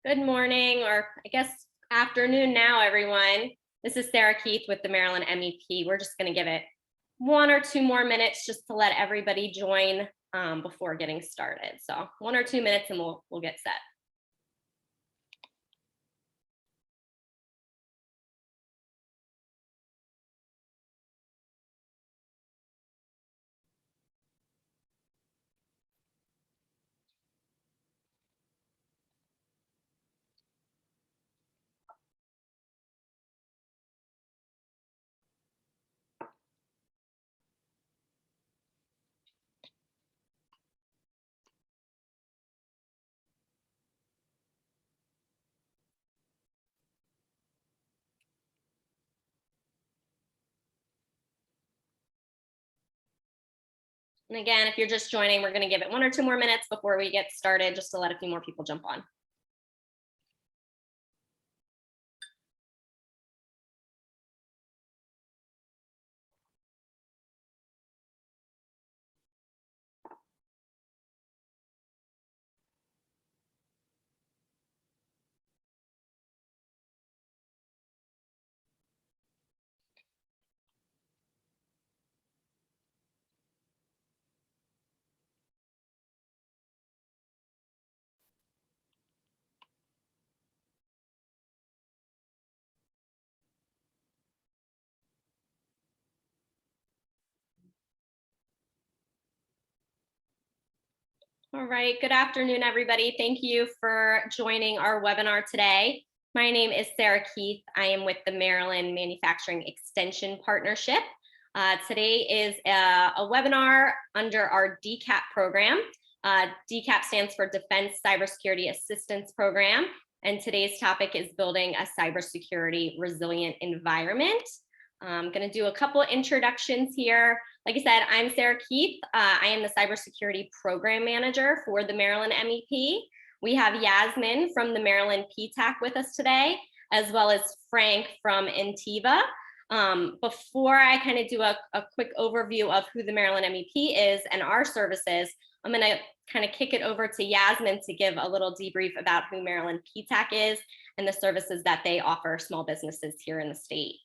Good morning, or I guess afternoon now, everyone. This is Sarah Keith with the Maryland MEP. We're just going to give it 1 or 2 more minutes just to let everybody join before getting started. So 1 or 2 minutes and we'll get set. And again, if you're just joining, we're going to give it 1 or 2 more minutes before we get started, just to let a few more people jump on. All right, good afternoon, everybody. Thank you for joining our webinar today. My name is Sarah Keith. I am with the Maryland Manufacturing Extension Partnership. Today is a webinar under our DCAP program. DCAP stands for Defense Cybersecurity Assistance Program, and today's topic is building a cybersecurity resilient environment. I'm going to do a couple of introductions here. Like I said, I'm Sarah Keith. I am the Cybersecurity Program Manager for the Maryland MEP. We have Yasmin from the Maryland PTAC with us today, as well as Frank from Ntiva. Before I kind of do a quick overview of who the Maryland MEP is and our services, I'm going to kind of kick it over to Yasmin to give a little debrief about who Maryland PTAC is and the services that they offer small businesses here in the state.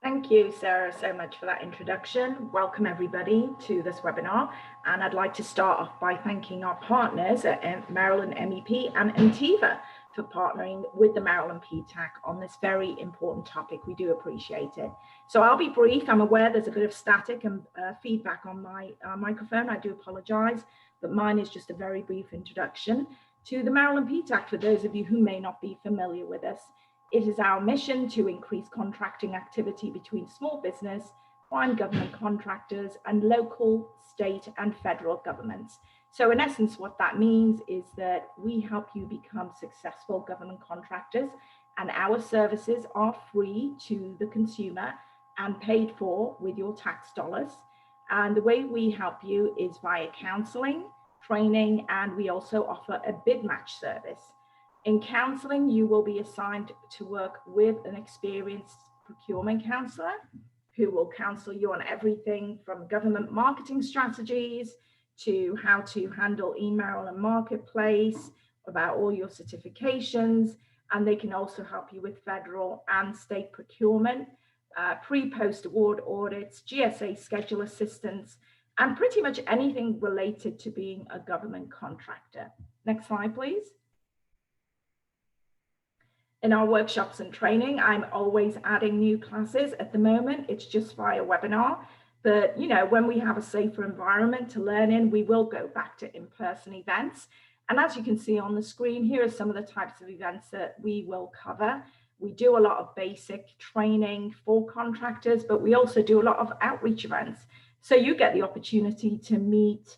Thank you, Sarah, so much for that introduction. Welcome everybody to this webinar. And I'd like to start off by thanking our partners at Maryland MEP and Ntiva for partnering with the Maryland PTAC on this very important topic. We do appreciate it. So I'll be brief. I'm aware there's a bit of static and feedback on my microphone. I do apologize, but mine is just a very brief introduction to the Maryland PTAC for those of you who may not be familiar with us. It is our mission to increase contracting activity between small business, prime government contractors, and local, state, and federal governments. So in essence, what that means is that we help you become successful government contractors, and our services are free to the consumer and paid for with your tax dollars. And the way we help you is via counseling, training, and we also offer a bid match service. In counseling, you will be assigned to work with an experienced procurement counselor who will counsel you on everything from government marketing strategies to how to handle email and marketplace, about all your certifications, and they can also help you with federal and state procurement, pre-post award audits, GSA schedule assistance, and pretty much anything related to being a government contractor. Next slide, please. In our workshops and training, I'm always adding new classes. At the moment, it's just via webinar. But you know, when we have a safer environment to learn in, we will go back to in-person events. And as you can see on the screen, here are some of the types of events that we will cover. We do a lot of basic training for contractors, but we also do a lot of outreach events. So you get the opportunity to meet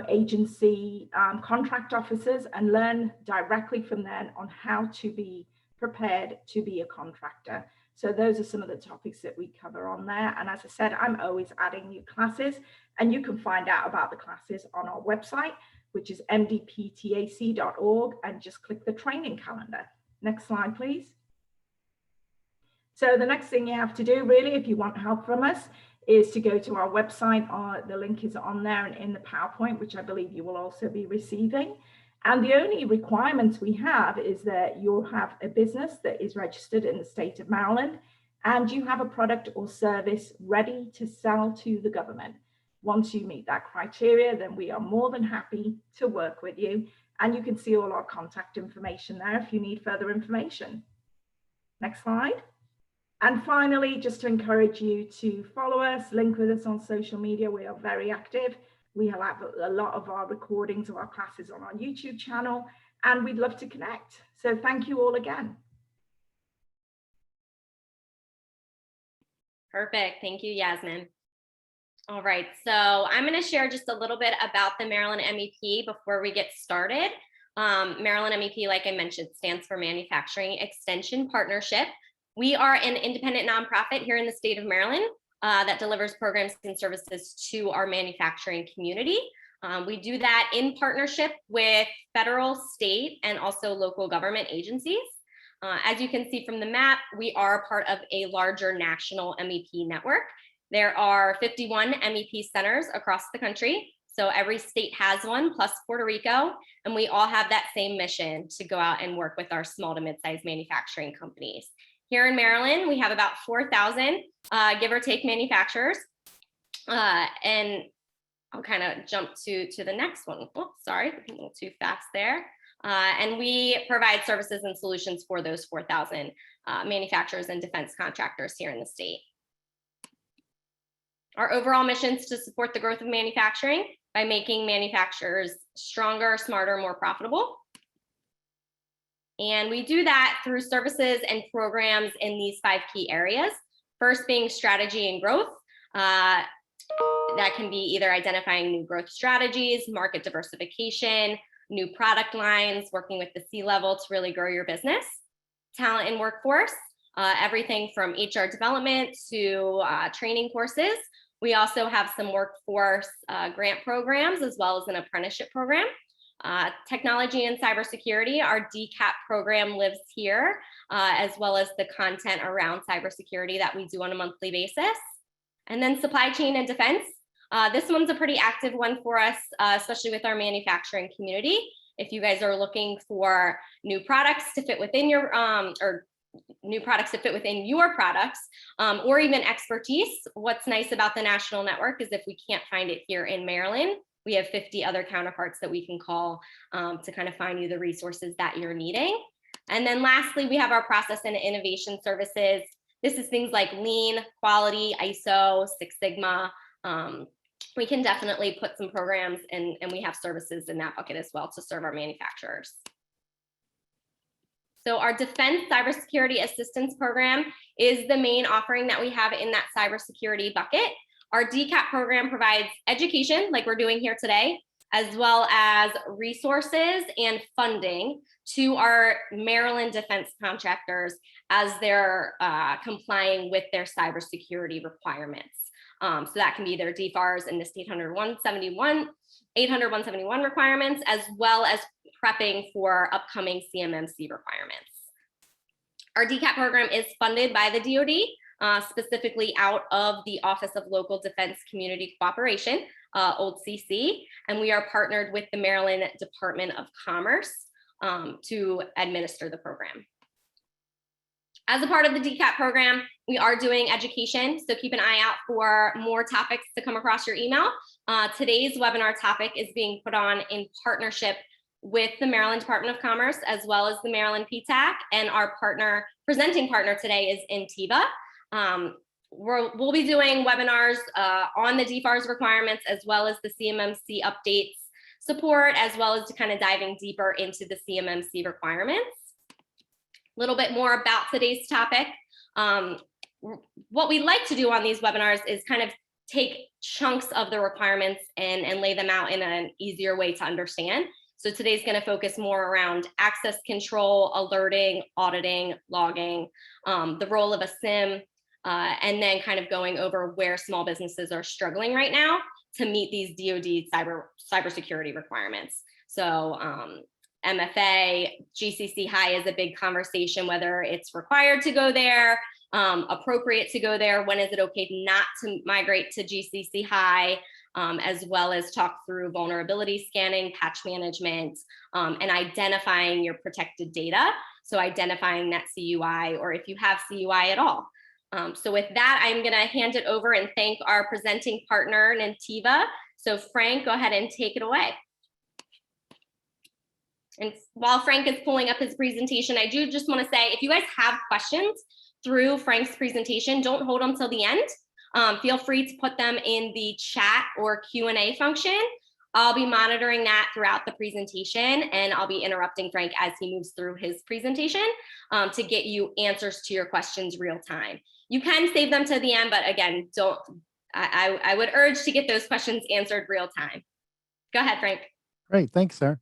agency contract officers and learn directly from them on how to be prepared to be a contractor. So those are some of the topics that we cover on there. And as I said, I'm always adding new classes, and you can find out about the classes on our website, which is mdptac.org, and just click the training calendar. Next slide, please. So the next thing you have to do, really, if you want help from us, is to go to our website. The link is on there and in the PowerPoint, which I believe you will also be receiving. And the only requirements we have is that you'll have a business that is registered in the state of Maryland, and you have a product or service ready to sell to the government. Once you meet that criteria, then we are more than happy to work with you. And you can see all our contact information there if you need further information. Next slide. And finally, just to encourage you to follow us, link with us on social media. We are very active. We have a lot of our recordings of our classes on our YouTube channel, and we'd love to connect. So thank you all again. Perfect. Thank you, Yasmin. All right, so I'm going to share just a little bit about the Maryland MEP before we get started. Maryland MEP, like I mentioned, stands for Manufacturing Extension Partnership. We are an independent nonprofit here in the state of Maryland that delivers programs and services to our manufacturing community. We do that in partnership with federal, state, and also local government agencies. As you can see from the map, we are part of a larger national MEP network. There are 51 MEP centers across the country. So every state has one, plus Puerto Rico, and we all have that same mission to go out and work with our small to mid-sized manufacturing companies. Here in Maryland, we have about 4,000, give or take, manufacturers. And I'll kind of jump to the next one. Oh, sorry, a little too fast there. And we provide services and solutions for those 4,000 manufacturers and defense contractors here in the state. Our overall mission is to support the growth of manufacturing by making manufacturers stronger, smarter, more profitable. And we do that through services and programs in these 5 key areas. First being strategy and growth. That can be either identifying new growth strategies, market diversification, new product lines, working with the C-level to really grow your business. Talent and workforce, everything from HR development to training courses. We also have some workforce grant programs as well as an apprenticeship program. Technology and cybersecurity, our DCAP program lives here, as well as the content around cybersecurity that we do on a monthly basis. And then supply chain and defense. This one's a pretty active one for us, especially with our manufacturing community. If you guys are looking for new products to fit within your, products, or even expertise, what's nice about the national network is if we can't find it here in Maryland, we have 50 other counterparts that we can call to kind of find you the resources that you're needing. And then lastly, we have our process and innovation services. This is things like lean, quality, ISO, Six Sigma. We can definitely put some programs and we have services in that bucket as well to serve our manufacturers. So our Defense Cybersecurity Assistance Program is the main offering that we have in that cybersecurity bucket. Our DCAP program provides education, like we're doing here today, as well as resources and funding to our Maryland defense contractors as they're complying with their cybersecurity requirements. So that can be their DFARS and NIST 800-171 requirements, as well as prepping for upcoming CMMC requirements. Our DCAP program is funded by the DoD, specifically out of the Office of Local Defense Community Cooperation, old CC, and we are partnered with the Maryland Department of Commerce to administer the program. As a part of the DCAP program, we are doing education, so keep an eye out for more topics to come across your email. Today's webinar topic is being put on in partnership with the Maryland Department of Commerce, as well as the Maryland PTAC, and our presenting partner today is Ntiva. We'll be doing webinars on the DFARS requirements, as well as the CMMC updates support, as well as to kind of diving deeper into the CMMC requirements. A little bit more about today's topic. What we like to do on these webinars is kind of take chunks of the requirements and lay them out in an easier way to understand. So today's going to focus more around access control, alerting, auditing, logging, the role of a SIEM, and then kind of going over where small businesses are struggling right now to meet these DoD cybersecurity requirements. So MFA, GCC-High is a big conversation, whether it's required to go there, appropriate to go there, when is it okay not to migrate to GCC-High, as well as talk through vulnerability scanning, patch management, and identifying your protected data. So identifying that CUI, or if you have CUI at all. So with that, I'm gonna hand it over and thank our presenting partner, Ntiva. So Frank, go ahead and take it away. And while Frank is pulling up his presentation, I do just wanna say, if you guys have questions through Frank's presentation, don't hold them till the end. Feel free to put them in the chat or Q&A function. I'll be monitoring that throughout the presentation, and I'll be interrupting Frank as he moves through his presentation to get you answers to your questions real time. You can save them to the end, but again, I would urge to get those questions answered real time. Go ahead, Frank. Great, thanks, Sarah.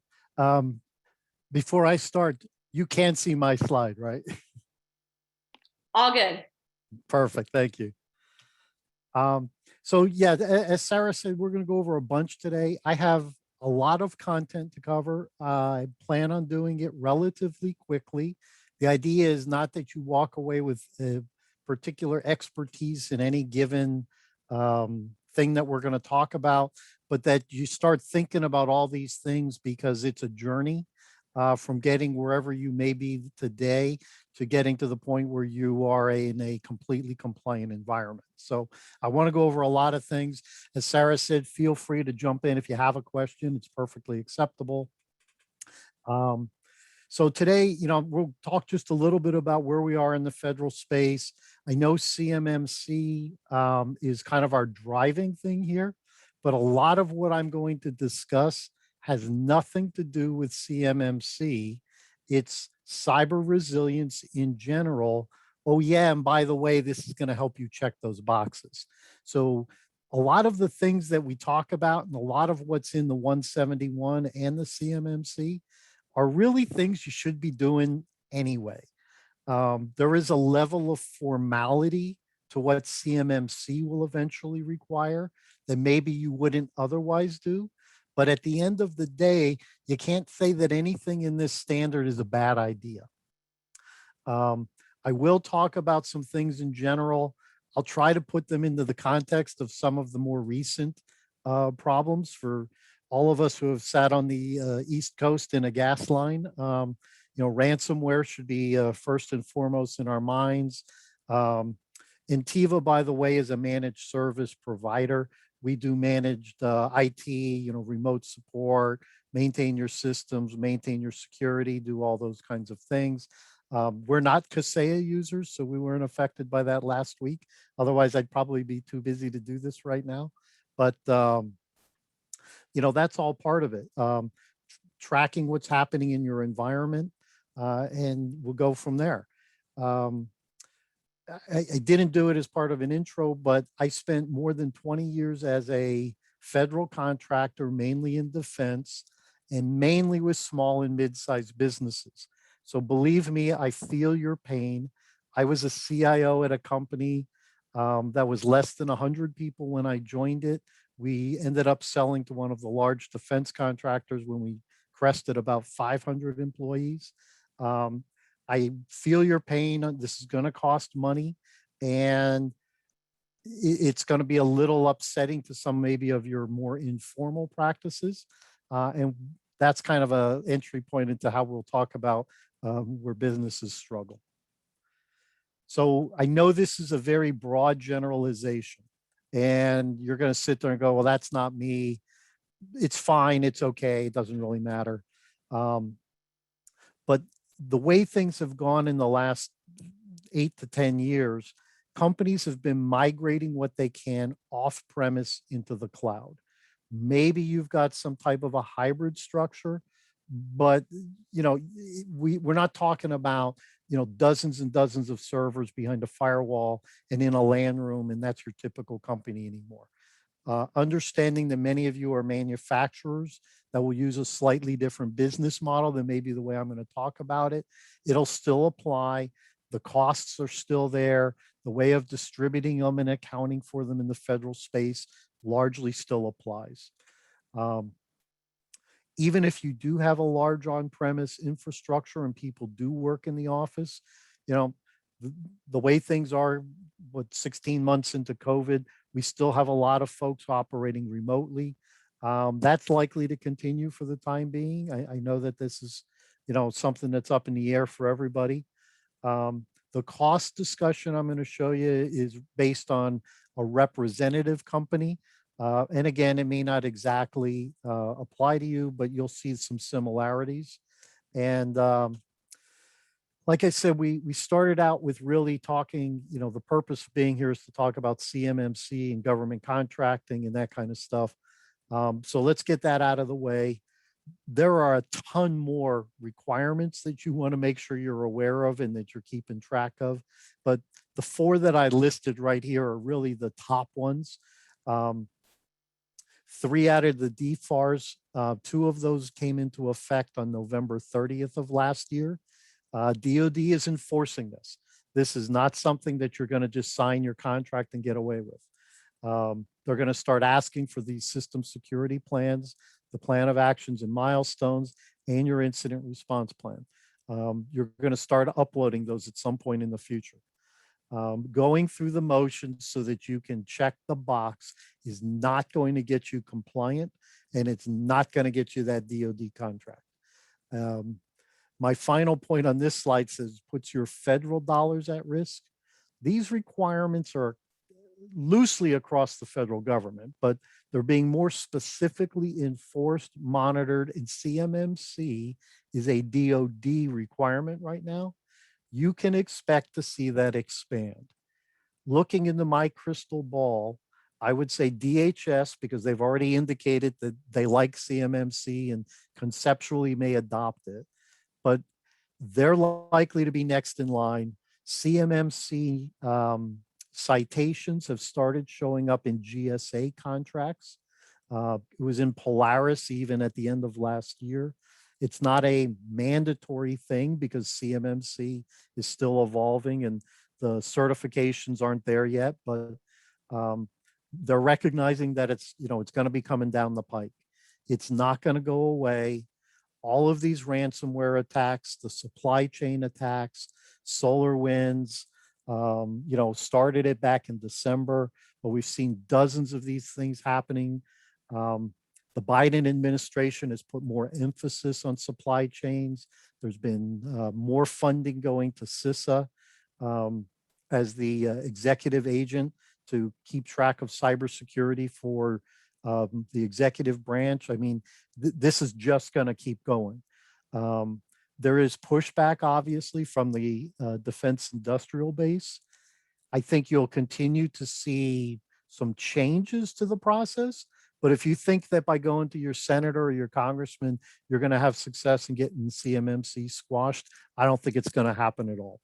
Before I start, you can see my slide, right? All good. Perfect, thank you. So yeah, as Sarah said, we're going to go over a bunch today. I have a lot of content to cover. I plan on doing it relatively quickly. The idea is not that you walk away with a particular expertise in any given thing that we're going to talk about, but that you start thinking about all these things, because it's a journey from getting wherever you may be today to getting to the point where you are in a completely compliant environment. So I want to go over a lot of things. As Sarah said, feel free to jump in if you have a question. It's perfectly acceptable. So today, we'll talk just a little bit about where we are in the federal space. I know CMMC is kind of our driving thing here, but a lot of what I'm going to discuss has nothing to do with CMMC. It's cyber resilience in general. Oh yeah, and by the way, this is going to help you check those boxes. So a lot of the things that we talk about and a lot of what's in the 171 and the CMMC are really things you should be doing anyway. There is a level of formality to what CMMC will eventually require that maybe you wouldn't otherwise do. But at the end of the day, you can't say that anything in this standard is a bad idea. I will talk about some things in general. I'll try to put them into the context of some of the more recent problems for all of us who have sat on the East Coast in a gas line. Ransomware should be first and foremost in our minds. Ntiva, by the way, is a managed service provider. We do managed IT, remote support, maintain your systems, maintain your security, do all those kinds of things. We're not Kaseya users, so we weren't affected by that last week. Otherwise, I'd probably be too busy to do this right now. But, that's all part of it. Tracking what's happening in your environment, and we'll go from there. I didn't do it as part of an intro, but I spent more than 20 years as a federal contractor, mainly in defense and mainly with small and mid-sized businesses. So believe me, I feel your pain. I was a CIO at a company that was less than 100 people when I joined it. We ended up selling to one of the large defense contractors when we crested about 500 employees. I feel your pain. This is going to cost money, and it's going to be a little upsetting to some maybe of your more informal practices. And that's kind of an entry point into how we'll talk about where businesses struggle. So I know this is a very broad generalization, and you're going to sit there and go, well, that's not me. It's fine. It's okay. It doesn't really matter. But the way things have gone in the last 8 to 10 years, companies have been migrating what they can off premise into the cloud. Maybe you've got some type of a hybrid structure, but we're not talking about dozens and dozens of servers behind a firewall and in a LAN room, and that's your typical company anymore. Understanding that many of you are manufacturers that will use a slightly different business model than maybe the way I'm going to talk about it. It'll still apply. The costs are still there. The way of distributing them and accounting for them in the federal space largely still applies. Even if you do have a large on-premise infrastructure and people do work in the office, the way things are, what, 16 months into COVID, we still have a lot of folks operating remotely. That's likely to continue for the time being. I know that this is, something that's up in the air for everybody. The cost discussion I'm going to show you is based on a representative company. And again, it may not exactly apply to you, but you'll see some similarities. And like I said, we started out with really talking, the purpose of being here is to talk about CMMC and government contracting and that kind of stuff. So let's get that out of the way. There are a ton more requirements that you want to make sure you're aware of and that you're keeping track of. But the 4 that I listed right here are really the top ones. 3 out of the DFARS, 2 of those came into effect on November 30th of last year. DOD is enforcing this. This is not something that you're going to just sign your contract and get away with. They're going to start asking for these system security plans, the plan of actions and milestones, and your incident response plan. You're going to start uploading those at some point in the future. Going through the motions so that you can check the box is not going to get you compliant, and it's not going to get you that DOD contract. My final point on this slide says puts your federal dollars at risk. These requirements are loosely across the federal government, but they're being more specifically enforced, monitored, and CMMC is a DOD requirement right now. You can expect to see that expand. Looking into my crystal ball, I would say DHS, because they've already indicated that they like CMMC and conceptually may adopt it, but they're likely to be next in line. CMMC citations have started showing up in GSA contracts. It was in Polaris even at the end of last year. It's not a mandatory thing because CMMC is still evolving and the certifications aren't there yet, but they're recognizing that it's going to be coming down the pike. It's not going to go away. All of these ransomware attacks, the supply chain attacks, SolarWinds, started it back in December, but we've seen dozens of these things happening. The Biden administration has put more emphasis on supply chains. There's been more funding going to CISA as the executive agent to keep track of cybersecurity for the executive branch. I mean, this is just going to keep going. There is pushback, obviously, from the defense industrial base. I think you'll continue to see some changes to the process. But if you think that by going to your senator or your congressman, you're going to have success in getting CMMC squashed, I don't think it's going to happen at all.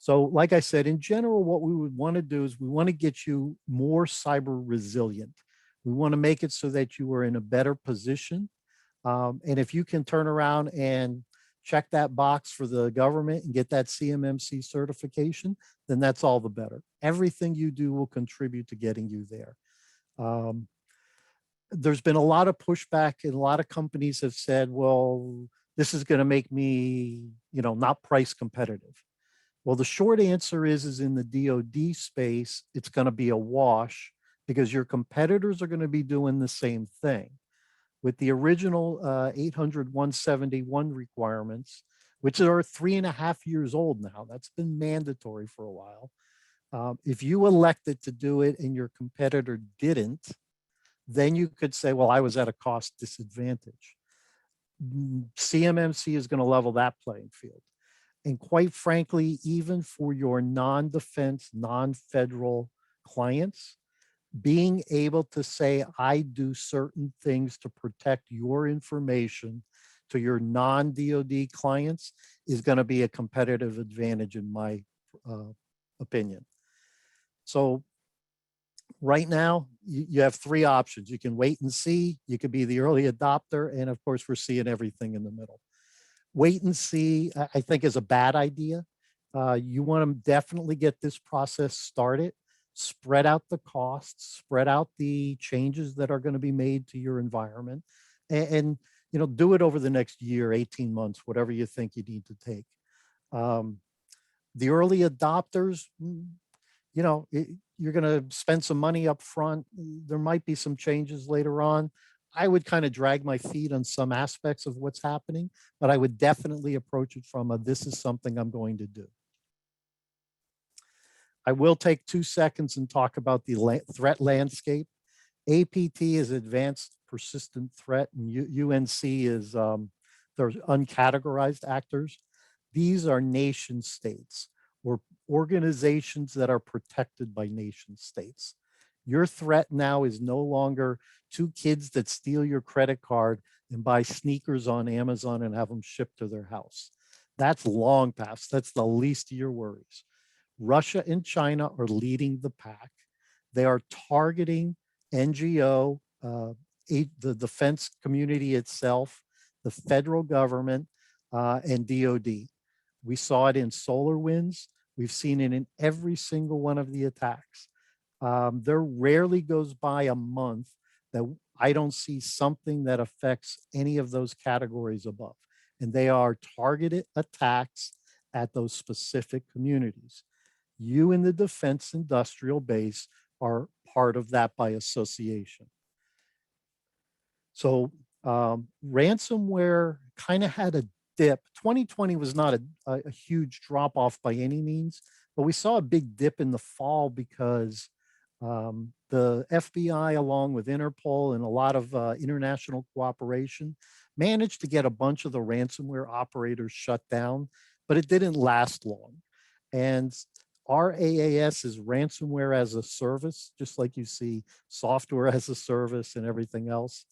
So like I said, in general, what we would want to do is we want to get you more cyber resilient. We want to make it so that you are in a better position. And if you can turn around and check that box for the government and get that CMMC certification, then that's all the better. Everything you do will contribute to getting you there. There's been a lot of pushback and a lot of companies have said, well, this is going to make me, not price competitive. Well, the short answer is in the DoD space, it's going to be a wash because your competitors are going to be doing the same thing. With the original 800-171 requirements, which are 3.5 years old now, that's been mandatory for a while. If you elected to do it and your competitor didn't, then you could say, well, I was at a cost disadvantage. CMMC is going to level that playing field. And quite frankly, even for your non-defense, non-federal clients, being able to say, I do certain things to protect your information to your non-DoD clients is going to be a competitive advantage in my opinion. So right now, you have 3 options. You can wait and see, you could be the early adopter, and of course, we're seeing everything in the middle. Wait and see, I think, is a bad idea. You want to definitely get this process started. Spread out the costs, spread out the changes that are going to be made to your environment, and do it over the next year, 18 months, whatever you think you need to take. The early adopters, you know, you're going to spend some money up front. There might be some changes later on. I would kind of drag my feet on some aspects of what's happening, but I would definitely approach it from a, this is something I'm going to do. I will take 2 seconds and talk about the threat landscape. APT is Advanced Persistent Threat, and UNC is they're uncategorized actors. These are nation states or organizations that are protected by nation states. Your threat now is no longer 2 kids that steal your credit card and buy sneakers on Amazon and have them shipped to their house. That's long past. That's the least of your worries. Russia and China are leading the pack. They are targeting NGO, the defense community itself, the federal government, and DOD. We saw it in SolarWinds. We've seen it in every single one of the attacks. There rarely goes by a month that I don't see something that affects any of those categories above. And they are targeted attacks at those specific communities. You in the defense industrial base are part of that by association. So ransomware kind of had a dip. 2020 was not a huge drop off by any means, but we saw a big dip in the fall because the FBI, along with Interpol and a lot of international cooperation, managed to get a bunch of the ransomware operators shut down, but it didn't last long. And our AAS is ransomware as a service, just like you see software as a service and everything else.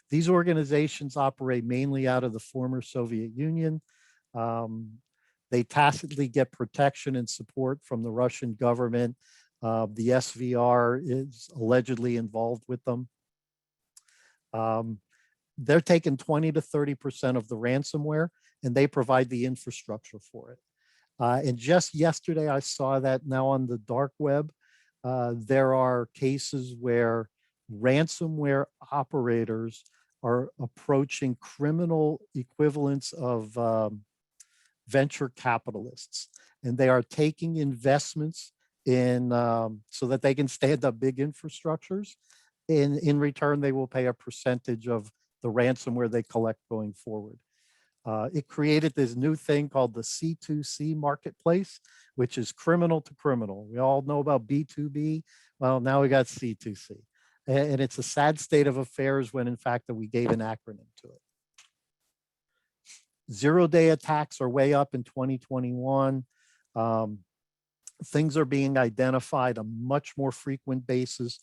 These organizations operate mainly out of the former Soviet Union. They tacitly get protection and support from the Russian government. The SVR is allegedly involved with them. They're taking 20 to 30% of the ransomware, and they provide the infrastructure for it. And just yesterday, I saw that now on the dark web, there are cases where ransomware operators are approaching criminal equivalents of venture capitalists, and they are taking investments in so that they can stand up big infrastructures. In return, they will pay a percentage of the ransomware they collect going forward. It created this new thing called the C2C marketplace, which is criminal to criminal. We all know about B2B. Well, now we got C2C. And it's a sad state of affairs when in fact that we gave an acronym to it. Zero-day attacks are way up in 2021. Things are being identified on a much more frequent basis.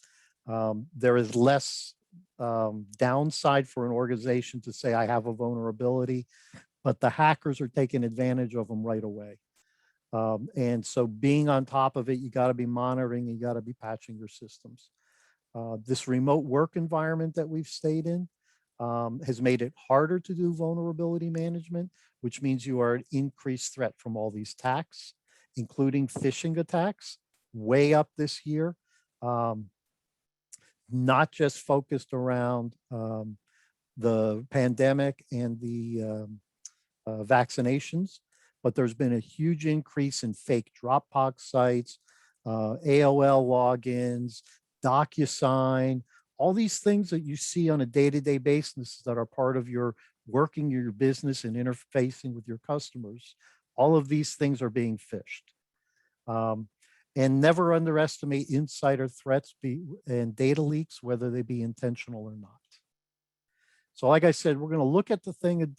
There is less downside for an organization to say, I have a vulnerability, but the hackers are taking advantage of them right away. And so being on top of it, you got to be monitoring, you got to be patching your systems. This remote work environment that we've stayed in has made it harder to do vulnerability management, which means you are an increased threat from all these attacks, including phishing attacks, way up this year. Not just focused around the pandemic and the vaccinations, but there's been a huge increase in fake Dropbox sites, AOL logins, DocuSign, all these things that you see on a day-to-day basis that are part of your working your business and interfacing with your customers. All of these things are being phished. And never underestimate insider threats and data leaks, whether they be intentional or not. So like I said, we're going to look at the thing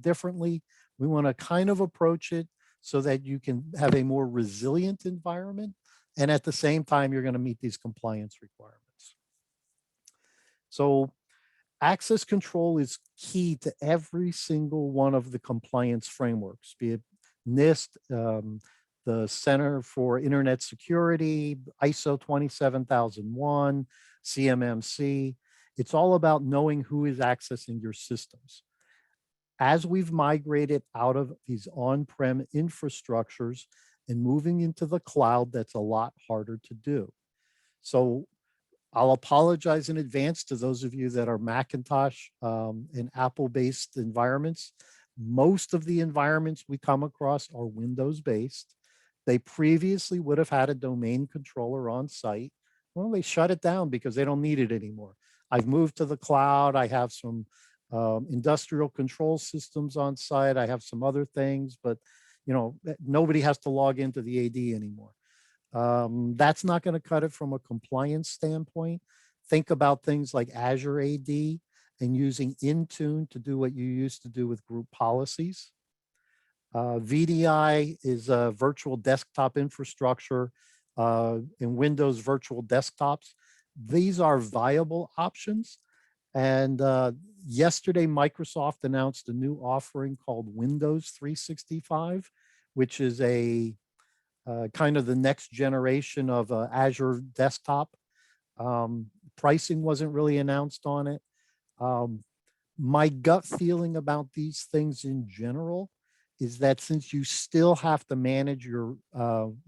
differently. We want to kind of approach it so that you can have a more resilient environment. And at the same time, you're going to meet these compliance requirements. So access control is key to every single one of the compliance frameworks, be it NIST, the Center for Internet Security, ISO 27001, CMMC. It's all about knowing who is accessing your systems. As we've migrated out of these on-prem infrastructures and moving into the cloud, that's a lot harder to do. So I'll apologize in advance to those of you that are Macintosh and Apple-based environments. Most of the environments we come across are Windows-based. They previously would have had a domain controller on site. Well, they shut it down because they don't need it anymore. I've moved to the cloud. I have some industrial control systems on site. I have some other things, but nobody has to log into the AD anymore. That's not going to cut it from a compliance standpoint. Think about things like Azure AD and using Intune to do what you used to do with group policies. VDI is a virtual desktop infrastructure in Windows virtual desktops. These are viable options. And yesterday, Microsoft announced a new offering called Windows 365, which is a kind of the next generation of Azure desktop. Pricing wasn't really announced on it. My gut feeling about these things in general is that since you still have to manage your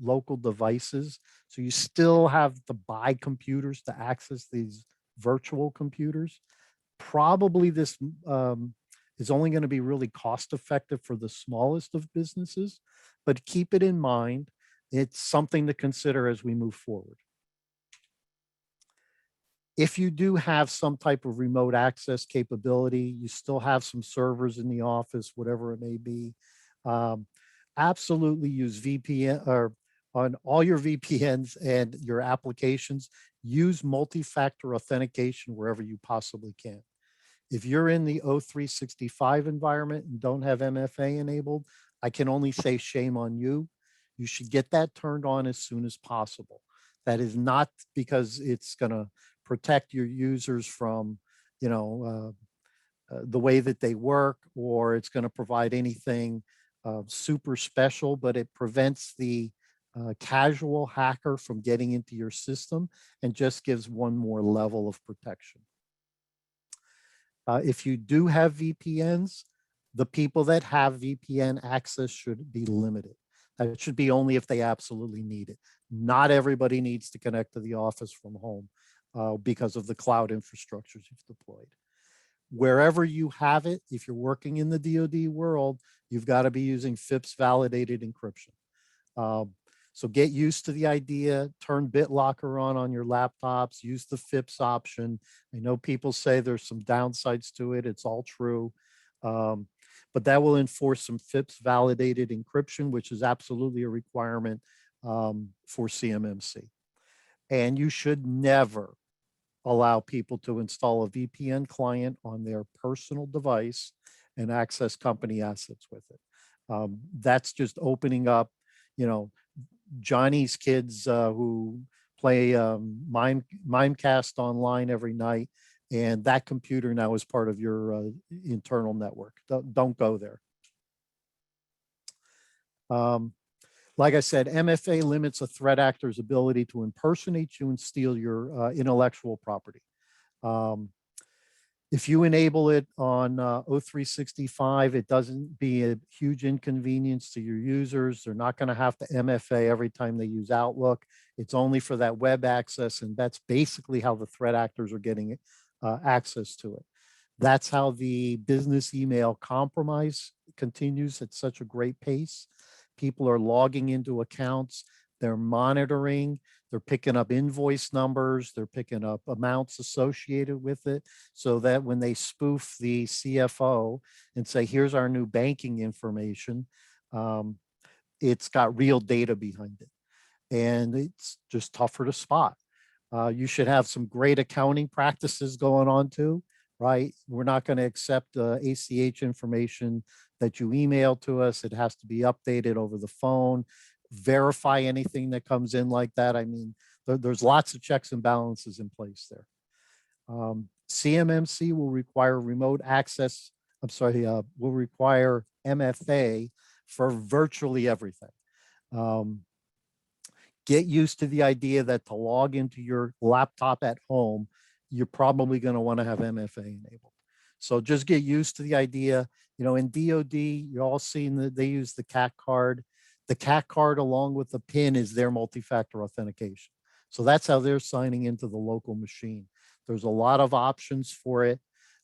local devices, so you still have to buy computers to access these virtual computers, probably this is only going to be really cost effective for the smallest of businesses, but keep it in mind. It's something to consider as we move forward. If you do have some type of remote access capability, you still have some servers in the office, whatever it may be, absolutely use VPN or on all your VPNs and your applications, use multi-factor authentication wherever you possibly can. If you're in the O365 environment and don't have MFA enabled, I can only say shame on you. You should get that turned on as soon as possible. That is not because it's going to protect your users from, the way that they work, or it's going to provide anything super special, but it prevents the casual hacker from getting into your system and just gives one more level of protection. If you do have VPNs, the people that have VPN access should be limited. That should be only if they absolutely need it. Not everybody needs to connect to the office from home because of the cloud infrastructures you've deployed. Wherever you have it, if you're working in the DoD world, you've got to be using FIPS validated encryption. So get used to the idea, turn BitLocker on your laptops, use the FIPS option. I know people say there's some downsides to it. It's all true. But that will enforce some FIPS validated encryption, which is absolutely a requirement for CMMC. And you should never allow people to install a VPN client on their personal device and access company assets with it. That's just opening up, Johnny's kids who play Mimecast online every night, and that computer now is part of your internal network. Don't go there. Like I said, MFA limits a threat actor's ability to impersonate you and steal your intellectual property. If you enable it on O365, it doesn't be a huge inconvenience to your users. They're not going to have to MFA every time they use Outlook. It's only for that web access, and that's basically how the threat actors are getting access to it. That's how the business email compromise continues at such a great pace. People are logging into accounts, they're monitoring, they're picking up invoice numbers, they're picking up amounts associated with it, so that when they spoof the CFO and say, here's our new banking information, it's got real data behind it. And it's just tougher to spot. You should have some great accounting practices going on too, right? We're not going to accept ACH information that you email to us. It has to be updated over the phone. Verify anything that comes in like that. I mean, there's lots of checks and balances in place there. CMMC will require remote access. Will require MFA for virtually everything. Get used to the idea that to log into your laptop at home, you're probably going to want to have MFA enabled. So just get used to the idea. In DoD, you're all seeing that they use the CAC card. The CAC card along with the PIN is their multi-factor authentication. So that's how they're signing into the local machine. There's a lot of options for it.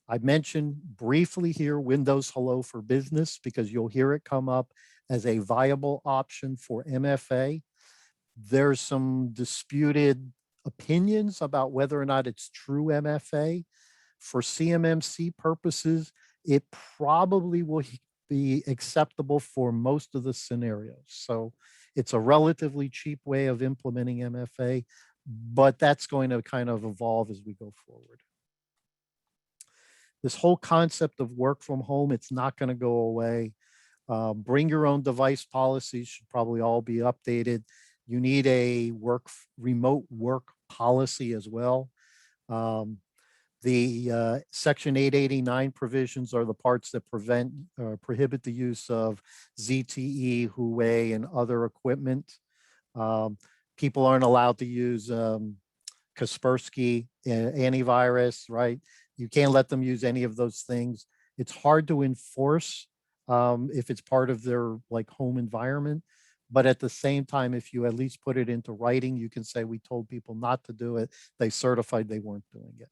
I mentioned briefly here Windows Hello for Business because you'll hear it come up as a viable option for MFA. There's some disputed opinions about whether or not it's true MFA. For CMMC purposes, it probably will be acceptable for most of the scenarios. So it's a relatively cheap way of implementing MFA, but that's going to kind of evolve as we go forward. This whole concept of work from home, it's not going to go away. Bring your own device policies should probably all be updated. You need a remote work policy as well. The Section 889 provisions are the parts that prohibit the use of ZTE, Huawei, and other equipment. People aren't allowed to use Kaspersky antivirus, right? You can't let them use any of those things. It's hard to enforce if it's part of their like home environment. But at the same time, if you at least put it into writing, you can say, we told people not to do it. They certified they weren't doing it.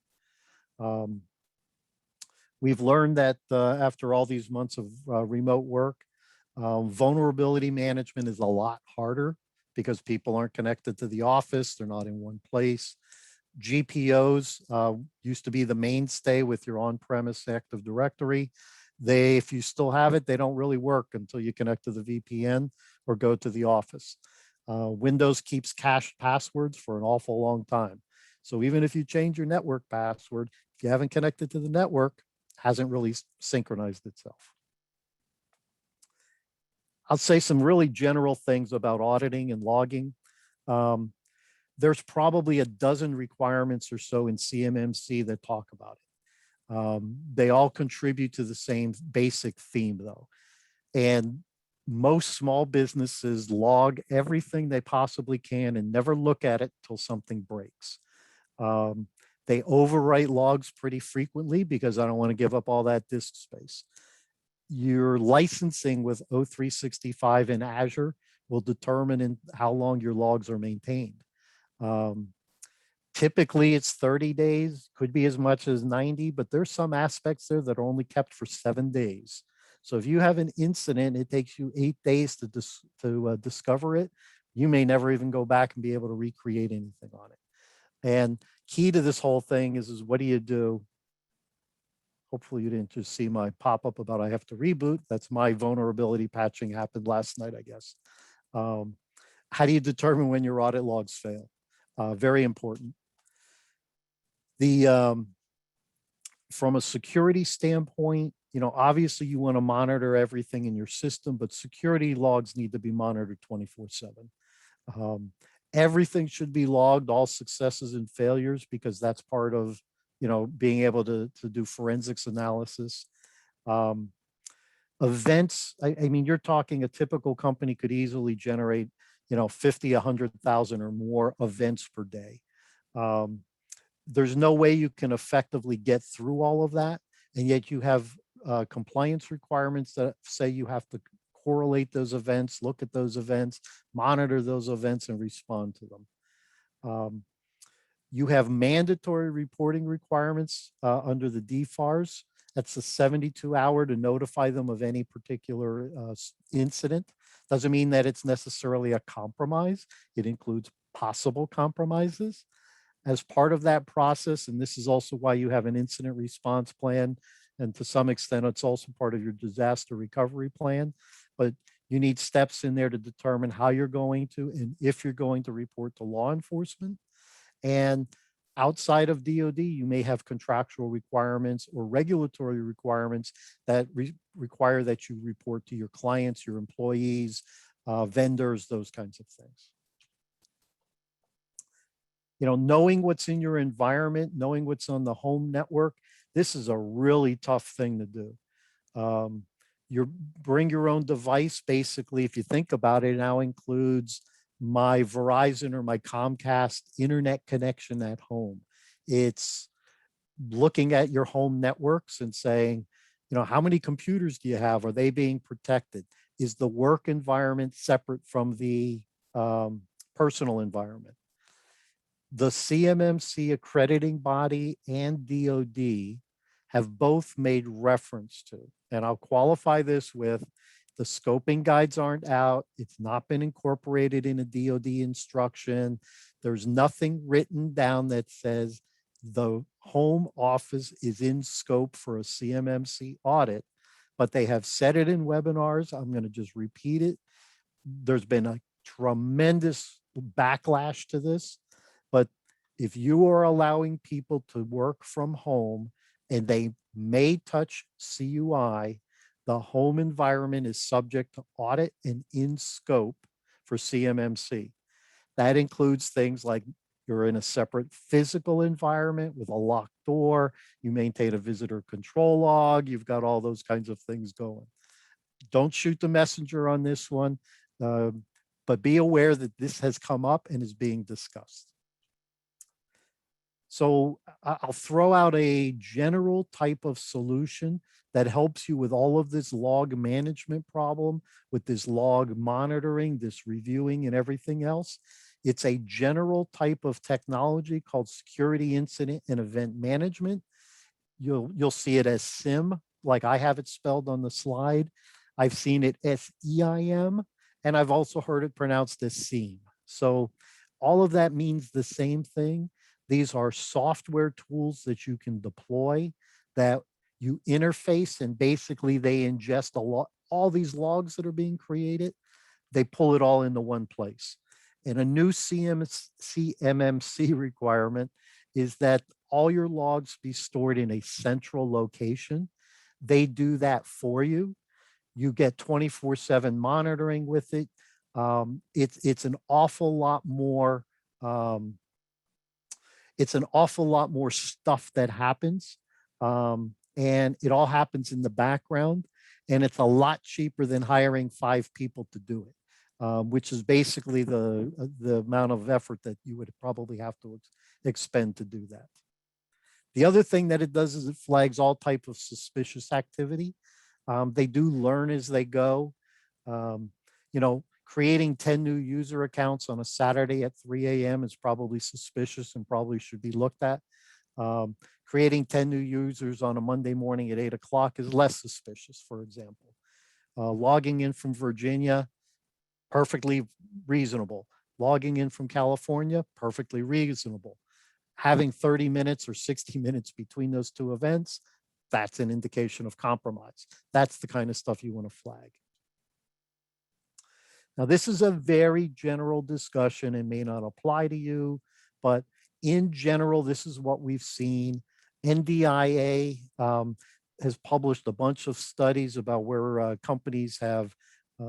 We've learned that after all these months of remote work, vulnerability management is a lot harder because people aren't connected to the office. They're not in one place. GPOs used to be the mainstay with your on-premise Active Directory. If you still have it, they don't really work until you connect to the VPN or go to the office. Windows keeps cached passwords for an awful long time. So even if you change your network password, if you haven't connected to the network, it hasn't really synchronized itself. I'll say some really general things about auditing and logging. There's probably a dozen requirements or so in CMMC that talk about it. They all contribute to the same basic theme though. And most small businesses log everything they possibly can and never look at it till something breaks. They overwrite logs pretty frequently because I don't want to give up all that disk space. Your licensing with O365 in Azure will determine how long your logs are maintained. Typically it's 30 days, could be as much as 90, but there's some aspects there that are only kept for 7 days. So if you have an incident, it takes you 8 days to discover it. You may never even go back and be able to recreate anything on it. And key to this whole thing is what do you do? Hopefully you didn't just see my pop-up about I have to reboot. That's my vulnerability patching happened last night, I guess. How do you determine when your audit logs fail? Very important. From a security standpoint, obviously you want to monitor everything in your system, but security logs need to be monitored 24/7. Everything should be logged, all successes and failures, because that's part of, being able to do forensics analysis. Events, I mean, you're talking a typical company could easily generate, 50, 100,000 or more events per day. There's no way you can effectively get through all of that. And yet you have compliance requirements that say you have to correlate those events, look at those events, monitor those events, and respond to them. You have mandatory reporting requirements under the DFARS. That's a 72-hour to notify them of any particular incident. Doesn't mean that it's necessarily a compromise. It includes possible compromises. As part of that process, and this is also why you have an incident response plan, and to some extent, it's also part of your disaster recovery plan, but you need steps in there to determine how you're going to, and if you're going to report to law enforcement. And outside of DoD, you may have contractual requirements or regulatory requirements that require that you report to your clients, your employees, vendors, those kinds of things. Knowing what's in your environment, knowing what's on the home network, this is a really tough thing to do. Bring your own device, basically, if you think about it, now includes my Verizon or my Comcast internet connection at home. It's looking at your home networks and saying, how many computers do you have? Are they being protected? Is the work environment separate from the personal environment? The CMMC accrediting body and DoD have both made reference to. And I'll qualify this with the scoping guides aren't out. It's not been incorporated in a DoD instruction. There's nothing written down that says the home office is in scope for a CMMC audit, but they have said it in webinars. I'm going to just repeat it. There's been a tremendous backlash to this, but if you are allowing people to work from home and they may touch CUI, the home environment is subject to audit and in scope for CMMC. That includes things like you're in a separate physical environment with a locked door, you maintain a visitor control log, you've got all those kinds of things going. Don't shoot the messenger on this one, but be aware that this has come up and is being discussed. So I'll throw out a general type of solution that helps you with all of this log management problem, with this log monitoring, this reviewing and everything else. It's a general type of technology called security incident and event management. You'll see it as SIEM, like I have it spelled on the slide. I've seen it SEIM, and I've also heard it pronounced as SIEM. So all of that means the same thing. These are software tools that you can deploy that you interface, and basically they ingest all these logs that are being created. They pull it all into one place. And a new CMMC requirement is that all your logs be stored in a central location. They do that for you. You get 24/7 monitoring with it. It's an awful lot more. It's an awful lot more stuff that happens, and it all happens in the background, and it's a lot cheaper than hiring 5 people to do it, which is basically the amount of effort that you would probably have to expend to do that. The other thing that it does is it flags all type of suspicious activity. They do learn as they go. You know, creating 10 new user accounts on a Saturday at 3 a.m. is probably suspicious and probably should be looked at. Creating 10 new users on a Monday morning at 8 o'clock is less suspicious, for example. Logging in from Virginia, perfectly reasonable. Logging in from California, perfectly reasonable. Having 30 minutes or 60 minutes between those two events, that's an indication of compromise. That's the kind of stuff you want to flag. Now, this is a very general discussion and may not apply to you, but in general, this is what we've seen. NDIA has published a bunch of studies about where companies have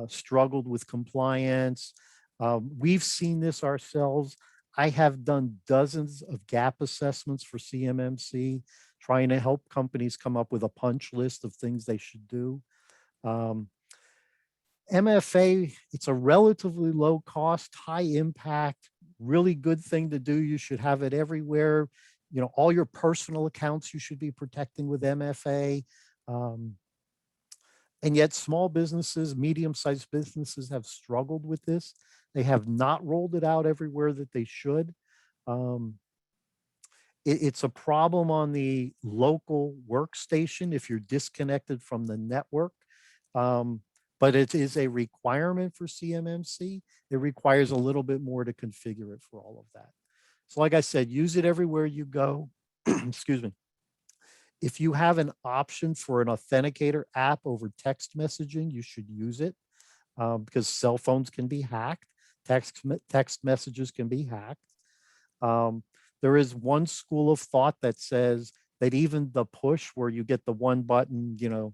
struggled with compliance. We've seen this ourselves. I have done dozens of gap assessments for CMMC, trying to help companies come up with a punch list of things they should do. MFA, it's a relatively low cost, high impact, really good thing to do. You should have it everywhere. You know, all your personal accounts you should be protecting with MFA. And yet small businesses, medium-sized businesses have struggled with this. They have not rolled it out everywhere that they should. It's a problem on the local workstation if you're disconnected from the network. But it is a requirement for CMMC. It requires a little bit more to configure it for all of that. So like I said, use it everywhere you go. Excuse me. If you have an option for an authenticator app over text messaging, you should use it because cell phones can be hacked. Text messages can be hacked. There is one school of thought that says that even the push where you get the one button, you know,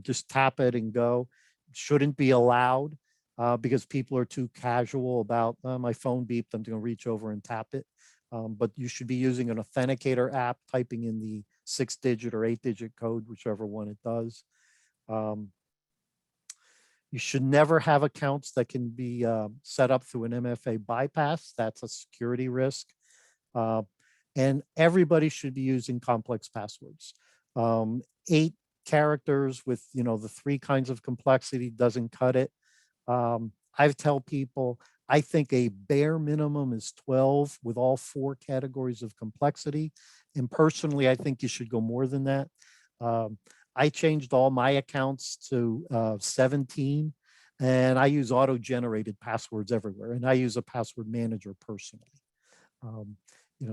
just tap it and go, shouldn't be allowed because people are too casual about my phone beeped, I'm going to reach over and tap it. But you should be using an authenticator app, typing in the 6-digit or 8-digit code, whichever one it does. You should never have accounts that can be set up through an MFA bypass. That's a security risk. And everybody should be using complex passwords. 8 characters with, you know, the 3 kinds of complexity doesn't cut it. I tell people, I think a bare minimum is 12 with all 4 categories of complexity. And personally, I think you should go more than that. I changed all my accounts to 17, and I use auto-generated passwords everywhere, and I use a password manager personally.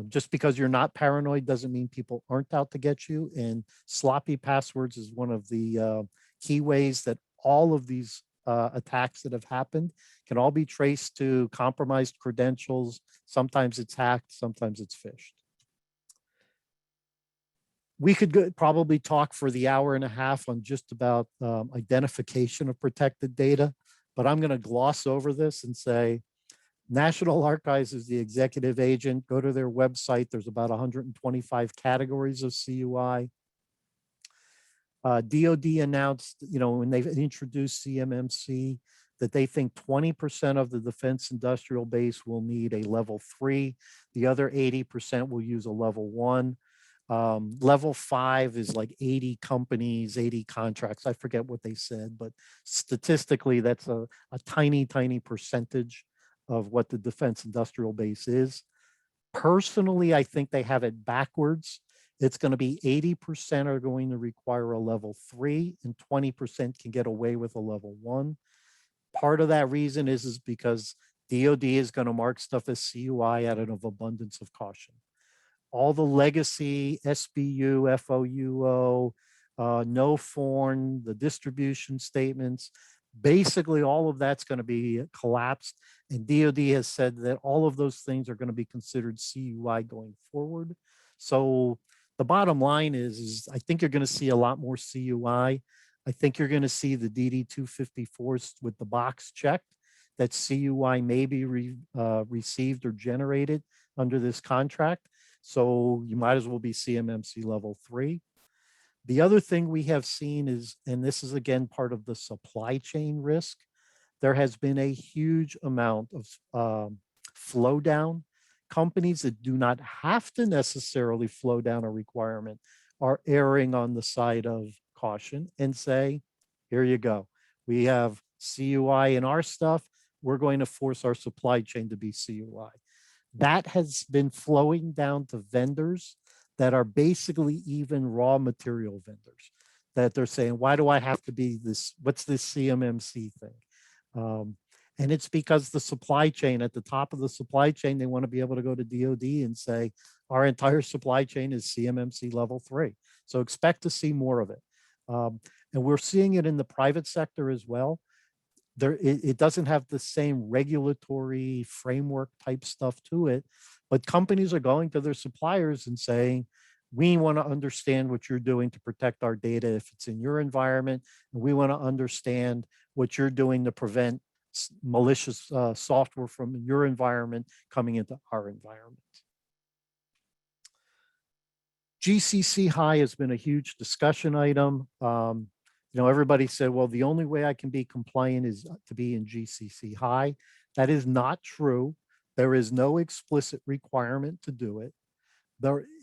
Just because you're not paranoid doesn't mean people aren't out to get you. And sloppy passwords is one of the key ways that all of these attacks that have happened can all be traced to compromised credentials. Sometimes it's hacked, sometimes it's phished. We could probably talk for the hour and a half on just about identification of protected data, but I'm going to gloss over this and say National Archives is the executive agent. Go to their website. There's about 125 categories of CUI. DOD announced, when they introduced CMMC, that they think 20% of the defense industrial base will need a level 3. The other 80% will use a level 1. Level 5 is like 80 companies, 80 contracts. I forget what they said, but statistically, that's a tiny, tiny percentage of what the defense industrial base is. Personally, I think they have it backwards. It's going to be 80% are going to require a level 3 and 20% can get away with a level 1. Part of that reason is because DOD is going to mark stuff as CUI out of abundance of caution. All the legacy SBU, FOUO, no foreign, the distribution statements, basically all of that's going to be collapsed. And DOD has said that all of those things are going to be considered CUI going forward. So the bottom line is I think you're going to see a lot more CUI. I think you're going to see the DD-254s with the box checked that CUI may be received or generated under this contract. So you might as well be CMMC level 3. The other thing we have seen is, and this is again part of the supply chain risk, there has been a huge amount of flow down. Companies that do not have to necessarily flow down a requirement are erring on the side of caution and say, here you go. We have CUI in our stuff. We're going to force our supply chain to be CUI. That has been flowing down to vendors that are basically even raw material vendors, that they're saying, why do I have to be this? What's this CMMC thing? And it's because the supply chain, at the top of the supply chain, they want to be able to go to DOD and say, our entire supply chain is CMMC level 3. So expect to see more of it. And we're seeing it in the private sector as well. It doesn't have the same regulatory framework type stuff to it, but companies are going to their suppliers and saying, we want to understand what you're doing to protect our data if it's in your environment, and we want to understand what you're doing to prevent malicious software from your environment coming into our environment. GCC-High has been a huge discussion item. Everybody said, well, the only way I can be compliant is to be in GCC-High. That is not true. There is no explicit requirement to do it.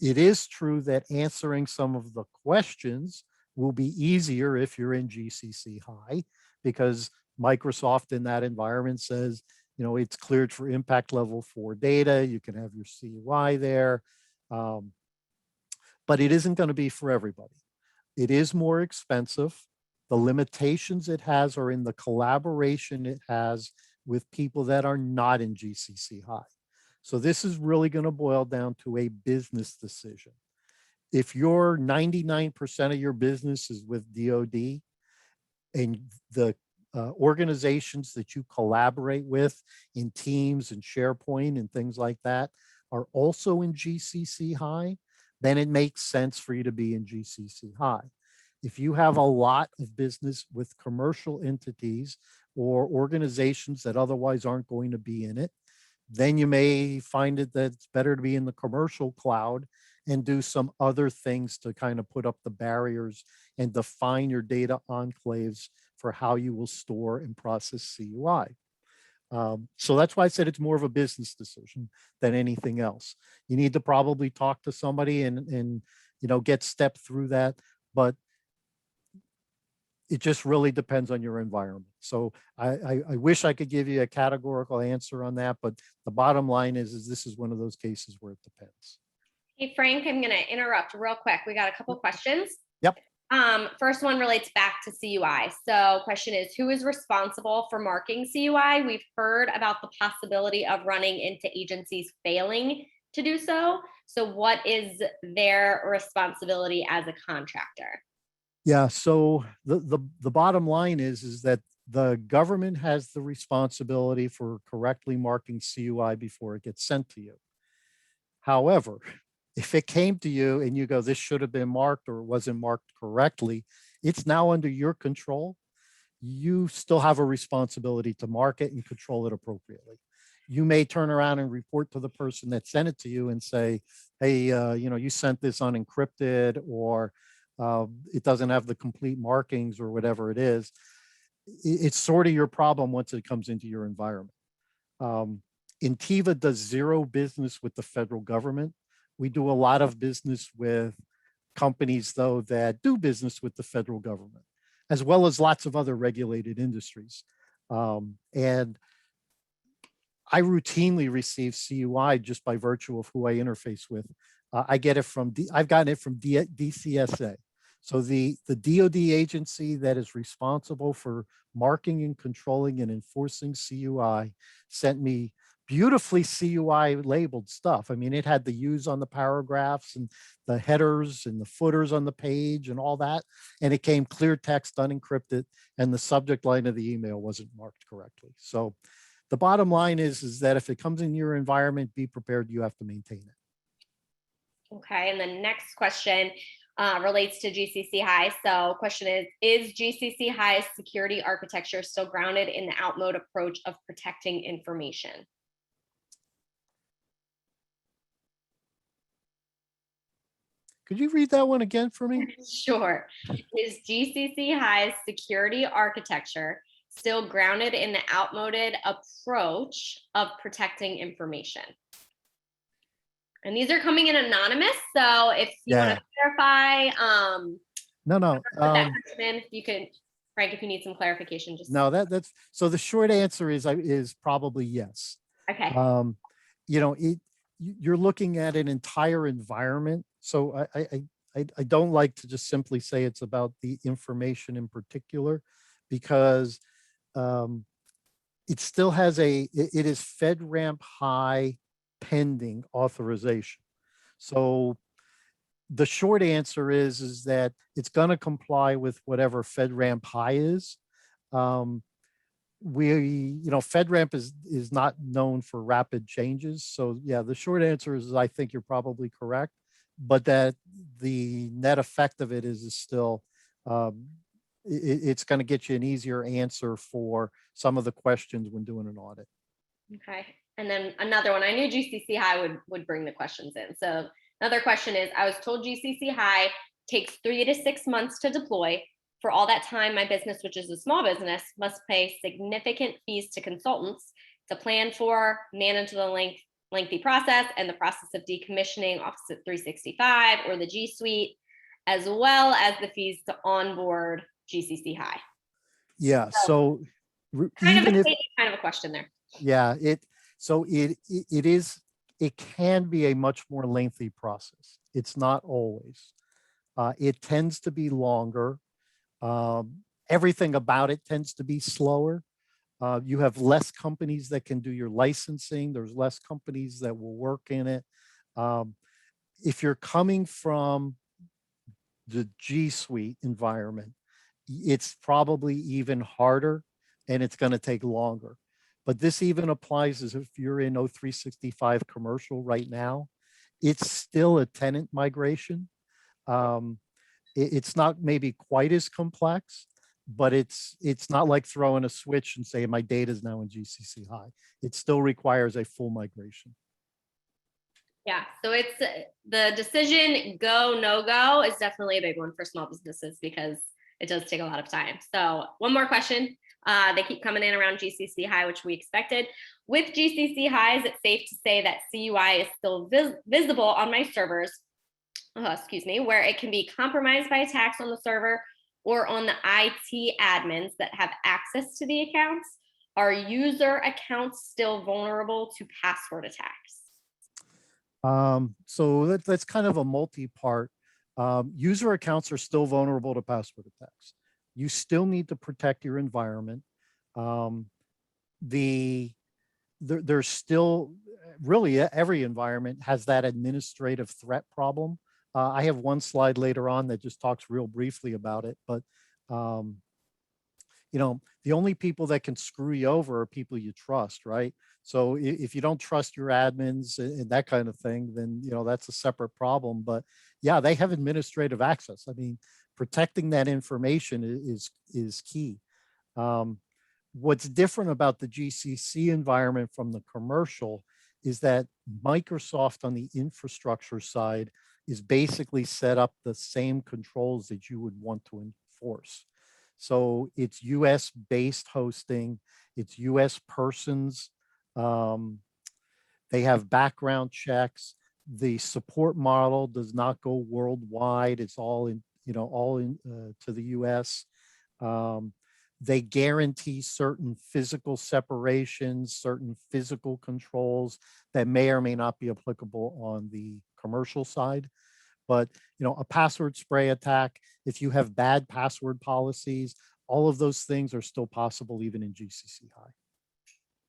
It is true that answering some of the questions will be easier if you're in GCC-High, because Microsoft in that environment says, it's cleared for impact level 4 data. You can have your CUI there. But it isn't going to be for everybody. It is more expensive. The limitations it has are in the collaboration it has with people that are not in GCC-High. So this is really going to boil down to a business decision. If your 99% of your business is with DOD and the organizations that you collaborate with in Teams and SharePoint and things like that are also in GCC-High, then it makes sense for you to be in GCC-High. If you have a lot of business with commercial entities or organizations that otherwise aren't going to be in it, then you may find it that it's better to be in the commercial cloud and do some other things to kind of put up the barriers and define your data enclaves for how you will store and process CUI. So that's why I said it's more of a business decision than anything else. You need to probably talk to somebody and get step through that, but it just really depends on your environment. So I wish I could give you a categorical answer on that, but the bottom line is this is one of those cases where it depends. Hey, Frank, I'm going to interrupt real quick. We got a couple questions. Yep. First one relates back to CUI. So question is, who is responsible for marking CUI? We've heard about the possibility of running into agencies failing to do so. So what is their responsibility as a contractor? Yeah, so the bottom line is that the government has the responsibility for correctly marking CUI before it gets sent to you. However, if it came to you and you go, this should have been marked or it wasn't marked correctly, it's now under your control. You still have a responsibility to mark it and control it appropriately. You may turn around and report to the person that sent it to you and say, hey, you sent this unencrypted, or it doesn't have the complete markings, or whatever it is. It's sort of your problem once it comes into your environment. Ntiva does zero business with the federal government. We do a lot of business with companies, though, that do business with the federal government, as well as lots of other regulated industries. And I routinely receive CUI just by virtue of who I interface with. I get it from, I've gotten it from DCSA. So the DoD agency that is responsible for marking and controlling and enforcing CUI sent me beautifully CUI labeled stuff. I mean, it had the U's on the paragraphs and the headers and the footers on the page and all that. And it came clear text, unencrypted, and the subject line of the email wasn't marked correctly. So the bottom line is that if it comes in your environment, be prepared, you have to maintain it. Okay, and the next question relates to GCC-High. So question is GCC-High's security architecture still grounded in the outmoded approach of protecting information? Could you read that one again for me? Sure. Is GCC-High's security architecture still grounded in the outmoded approach of protecting information? And these are coming in anonymous, so if you want to clarify, no. if you could, Frank, if you need some clarification, just that's so. The short answer is probably yes. Okay. You're looking at an entire environment. So I don't like to just simply say it's about the information in particular, because it still has it is FedRAMP High pending authorization. So the short answer is that it's going to comply with whatever FedRAMP High is. FedRAMP is not known for rapid changes. So yeah, the short answer is I think you're probably correct, but that the net effect of it is still, it's going to get you an easier answer for some of the questions when doing an audit. Okay. And then another one, I knew GCC-High would bring the questions in. So another question is, I was told GCC-High takes 3 to 6 months to deploy. For all that time, my business, which is a small business, must pay significant fees to consultants to plan for, manage the lengthy process and the process of decommissioning Office 365 or the G Suite, as well as the fees to onboard GCC-High. Yeah, so kind of a question there. Yeah, it can be a much more lengthy process. It's not always. It tends to be longer. Everything about it tends to be slower. You have less companies that can do your licensing. There's less companies that will work in it. If you're coming from the G Suite environment, it's probably even harder and it's going to take longer. But this even applies as if you're in O365 commercial right now. It's still a tenant migration. It's not maybe quite as complex, but it's not like throwing a switch and say my data is now in GCC-High. It still requires a full migration. Yeah, so it's the decision go, no go is definitely a big one for small businesses because it does take a lot of time. So one more question. They keep coming in around GCC-High, which we expected. With GCC-High, is it safe to say that CUI is still visible on my servers, where it can be compromised by attacks on the server or on the IT admins that have access to the accounts? Are user accounts still vulnerable to password attacks? So that's kind of a multi-part. User accounts are still vulnerable to password attacks. You still need to protect your environment. Um, there's still really every environment has that administrative threat problem. I have one slide later on that just talks real briefly about it, but um, the only people that can screw you over are people you trust, right? So if you don't trust your admins and that kind of thing, then, that's a separate problem. But yeah, they have administrative access. I mean, protecting that information is key. Um, what's different about the GCC environment from the commercial is that Microsoft on the infrastructure side is basically set up the same controls that you would want to enforce. So it's US based hosting, it's US persons. Um, they have background checks. The support model does not go worldwide. It's all in, to the US. Um, they guarantee certain physical separations, certain physical controls that may or may not be applicable on the commercial side. But, a password spray attack, if you have bad password policies, all of those things are still possible even in GCC-High.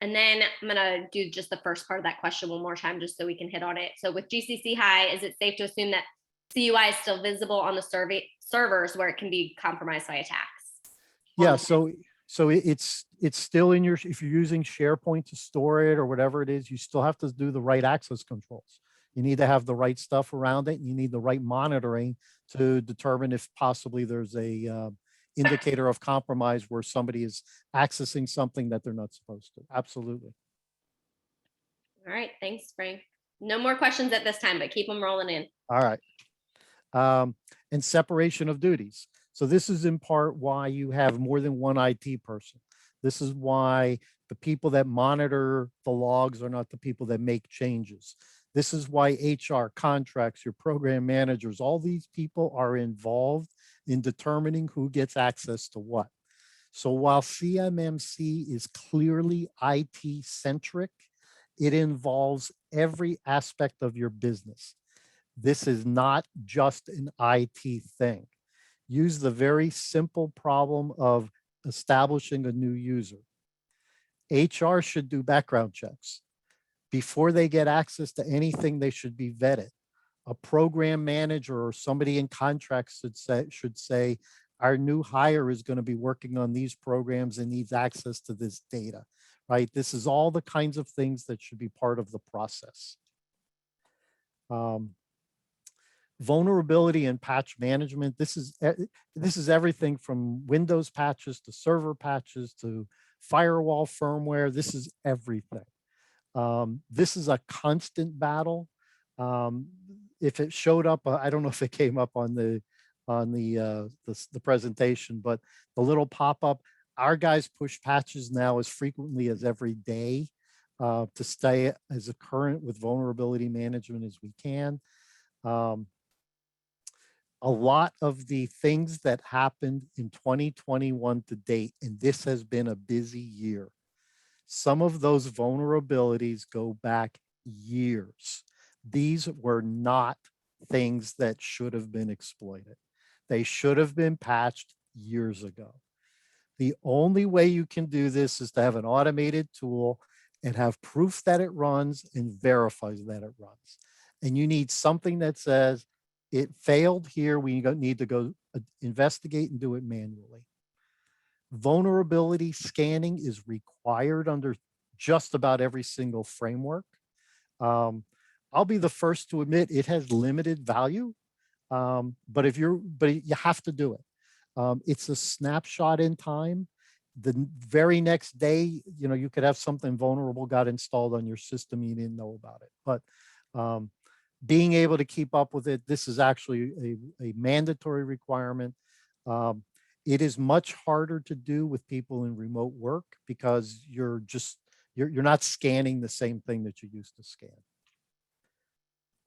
And then I'm going to do just the first part of that question one more time, just so we can hit on it. So with GCC-High, is it safe to assume that CUI is still visible on the servers where it can be compromised by attacks? Yeah, so it's still in if you're using SharePoint to store it or whatever it is, you still have to do the right access controls. You need to have the right stuff around it. And you need the right monitoring to determine if possibly there's a indicator of compromise where somebody is accessing something that they're not supposed to. Absolutely. All right, thanks, Frank. No more questions at this time, but keep them rolling in. All right. And separation of duties. So this is in part why you have more than one IT person. This is why the people that monitor the logs are not the people that make changes. This is why HR, contracts, your program managers, all these people are involved in determining who gets access to what. So while CMMC is clearly IT centric, it involves every aspect of your business. This is not just an IT thing. Use the very simple problem of establishing a new user. HR should do background checks. Before they get access to anything, they should be vetted. A program manager or somebody in contracts should say, our new hire is going to be working on these programs and needs access to this data, right? This is all the kinds of things that should be part of the process. Vulnerability and patch management. This is everything from Windows patches to server patches to firewall firmware. This is everything. This is a constant battle. If it showed up, I don't know if it came up on the presentation, but the little pop-up, our guys push patches now as frequently as every day to stay as current with vulnerability management as we can. A lot of the things that happened in 2021 to date, and this has been a busy year, some of those vulnerabilities go back years. These were not things that should have been exploited. They should have been patched years ago. The only way you can do this is to have an automated tool and have proof that it runs and verifies that it runs. And you need something that says, it failed here, we need to go investigate and do it manually. Vulnerability scanning is required under just about every single framework. I'll be the first to admit it has limited value, but you have to do it. It's a snapshot in time. The very next day, you could have something vulnerable got installed on your system, you didn't know about it. But being able to keep up with it, this is actually a mandatory requirement. It is much harder to do with people in remote work because you're not scanning the same thing that you used to scan.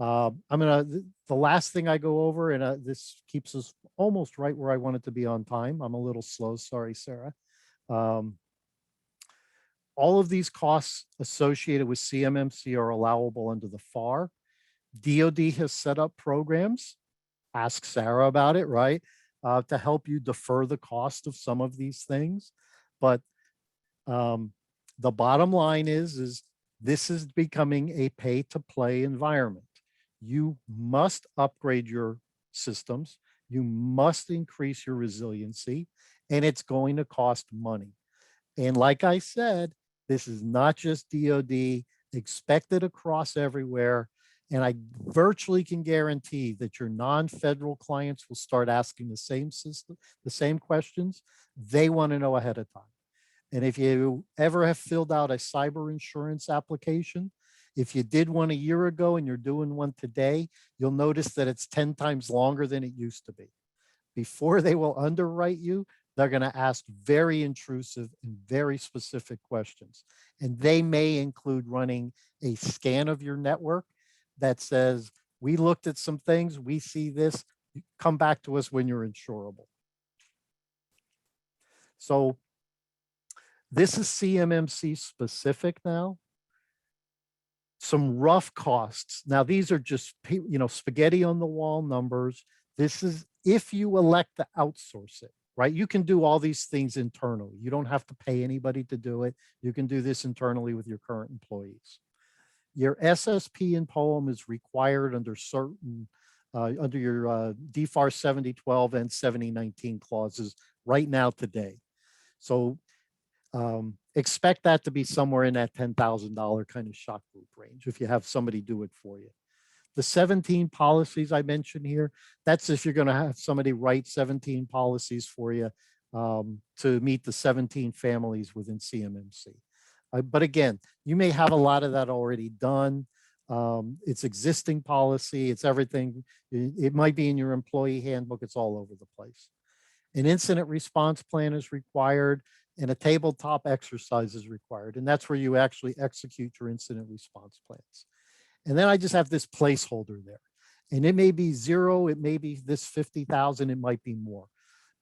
The last thing I go over, and this keeps us almost right where I want it to be on time. I'm a little slow, sorry, Sarah. All of these costs associated with CMMC are allowable under the FAR. DoD has set up programs, ask Sarah about it, right? To help you defer the cost of some of these things. But the bottom line is this is becoming a pay to play environment. You must upgrade your systems. You must increase your resiliency, and it's going to cost money. And like I said, this is not just DoD, expect it across everywhere. And I virtually can guarantee that your non-federal clients will start asking the same system, the same questions. They want to know ahead of time. And if you ever have filled out a cyber insurance application, if you did one a year ago and you're doing one today, you'll notice that it's 10 times longer than it used to be. Before they will underwrite you, they're going to ask very intrusive and very specific questions. And they may include running a scan of your network that says, we looked at some things, we see this, come back to us when you're insurable. So this is CMMC specific now. Some rough costs. Now, these are just, spaghetti on the wall numbers. This is if you elect to outsource it, right? You can do all these things internally. You don't have to pay anybody to do it. You can do this internally with your current employees. Your SSP and POEM is required under certain, under your DFARS 7012 and 7019 clauses right now today. So expect that to be somewhere in that $10,000 kind of shock group range if you have somebody do it for you. The 17 policies I mentioned here, that's if you're going to have somebody write 17 policies for you to meet the 17 families within CMMC. But again, you may have a lot of that already done. It's existing policy, it's everything. It might be in your employee handbook, it's all over the place. An incident response plan is required and a tabletop exercise is required. And that's where you actually execute your incident response plans. And then I just have this placeholder there. And it may be zero, it may be this 50,000, it might be more.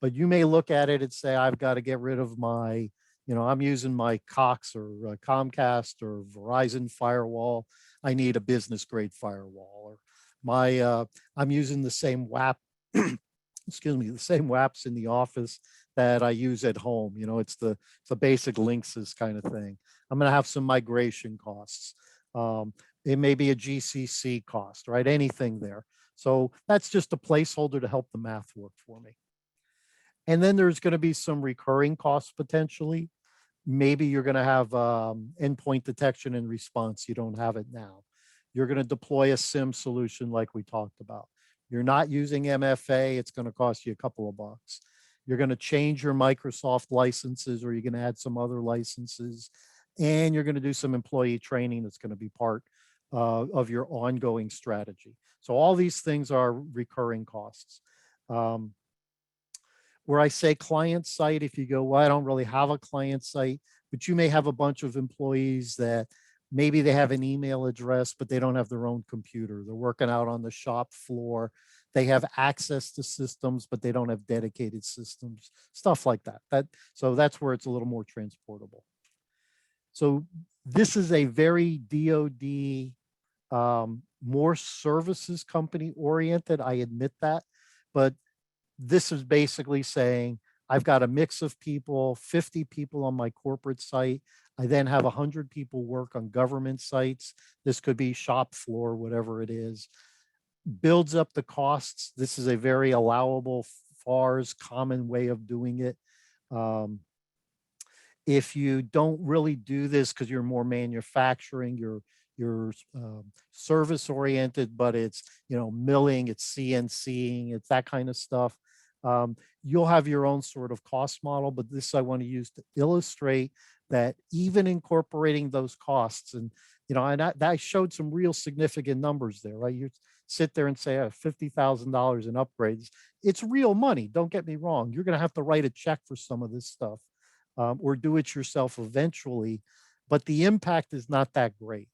But you may look at it and say, I've got to get rid of my, I'm using my Cox or Comcast or Verizon firewall. I need a business grade firewall. Or I'm using the same WAP, excuse me, the same WAPs in the office that I use at home. It's the basic Linksys kind of thing. I'm going to have some migration costs. It may be a GCC cost, right? Anything there. So that's just a placeholder to help the math work for me. And then there's going to be some recurring costs potentially. Maybe you're going to have endpoint detection and response. You don't have it now. You're going to deploy a SIEM solution like we talked about. You're not using MFA. It's going to cost you a couple of bucks. You're going to change your Microsoft licenses, or you're going to add some other licenses. And you're going to do some employee training that's going to be part of your ongoing strategy. So all these things are recurring costs. Where I say client site, if you go, well, I don't really have a client site, but you may have a bunch of employees that maybe they have an email address, but they don't have their own computer. They're working out on the shop floor. They have access to systems, but they don't have dedicated systems, stuff like that. So that's where it's a little more transportable. So this is a very DoD, more services company oriented. I admit that, but this is basically saying I've got a mix of people, 50 people on my corporate site. I then have 100 people work on government sites. This could be shop floor, whatever it is. Builds up the costs. This is a very allowable FARS common way of doing it. If you don't really do this because you're more manufacturing, you're service oriented, but it's milling, it's CNCing, it's that kind of stuff. You'll have your own sort of cost model, but this I want to use to illustrate that even incorporating those costs, and and I showed some real significant numbers there, right? You sit there and say $50,000 in upgrades. It's real money. Don't get me wrong. You're going to have to write a check for some of this stuff. Or do it yourself eventually, but the impact is not that great.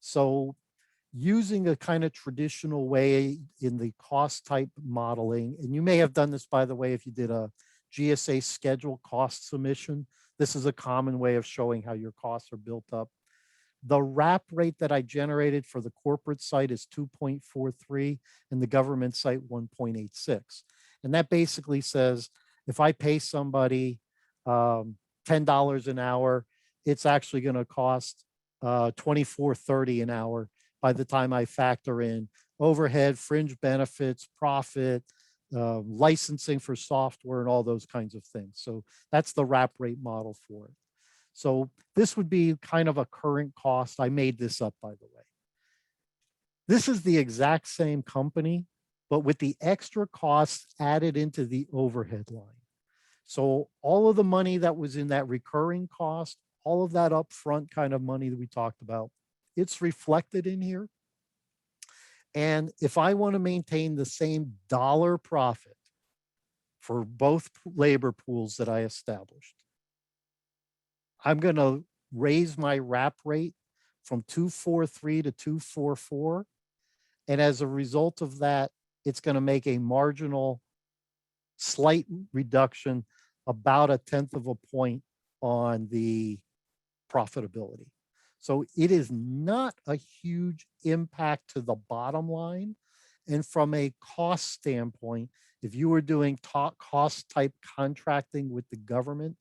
So using a kind of traditional way in the cost type modeling, and you may have done this, by the way, if you did a GSA schedule cost submission, this is a common way of showing how your costs are built up. The wrap rate that I generated for the corporate site is 2.43 and the government site 1.86. And that basically says if I pay somebody $10 an hour, it's actually going to cost $24.30 an hour by the time I factor in overhead, fringe benefits, profit, licensing for software, and all those kinds of things. So that's the wrap rate model for it. So this would be kind of a current cost. I made this up, by the way. This is the exact same company, but with the extra costs added into the overhead line. So all of the money that was in that recurring cost, all of that upfront kind of money that we talked about, it's reflected in here. And if I want to maintain the same dollar profit for both labor pools that I established, I'm going to raise my wrap rate from 243 to 244. And as a result of that, it's going to make a marginal slight reduction, about 1/10 of a point on the profitability. So it is not a huge impact to the bottom line. And from a cost standpoint, if you were doing cost type contracting with the government,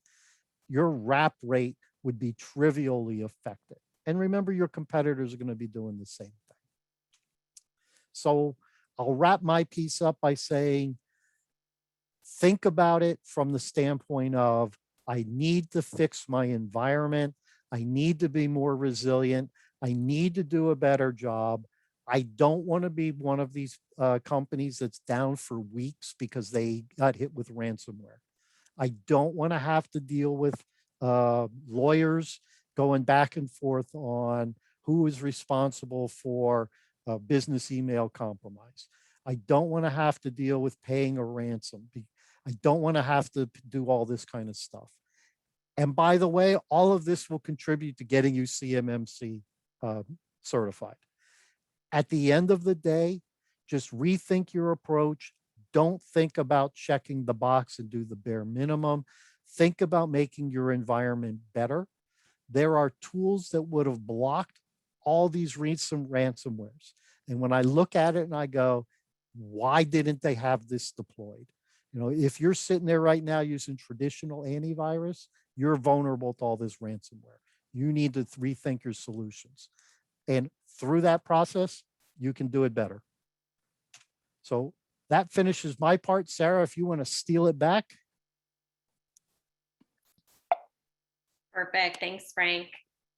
your wrap rate would be trivially affected. And remember, your competitors are going to be doing the same thing. So I'll wrap my piece up by saying, think about it from the standpoint of, I need to fix my environment. I need to be more resilient. I need to do a better job. I don't want to be one of these companies that's down for weeks because they got hit with ransomware. I don't want to have to deal with lawyers going back and forth on who is responsible for business email compromise. I don't want to have to deal with paying a ransom. I don't want to have to do all this kind of stuff. And by the way, all of this will contribute to getting you CMMC certified. At the end of the day, just rethink your approach. Don't think about checking the box and do the bare minimum. Think about making your environment better. There are tools that would have blocked all these recent ransomwares. And when I look at it and I go, why didn't they have this deployed? You know, if you're sitting there right now using traditional antivirus, you're vulnerable to all this ransomware. You need to rethink your solutions. And through that process, you can do it better. So that finishes my part. Sarah, if you want to steal it back. Perfect. Thanks, Frank.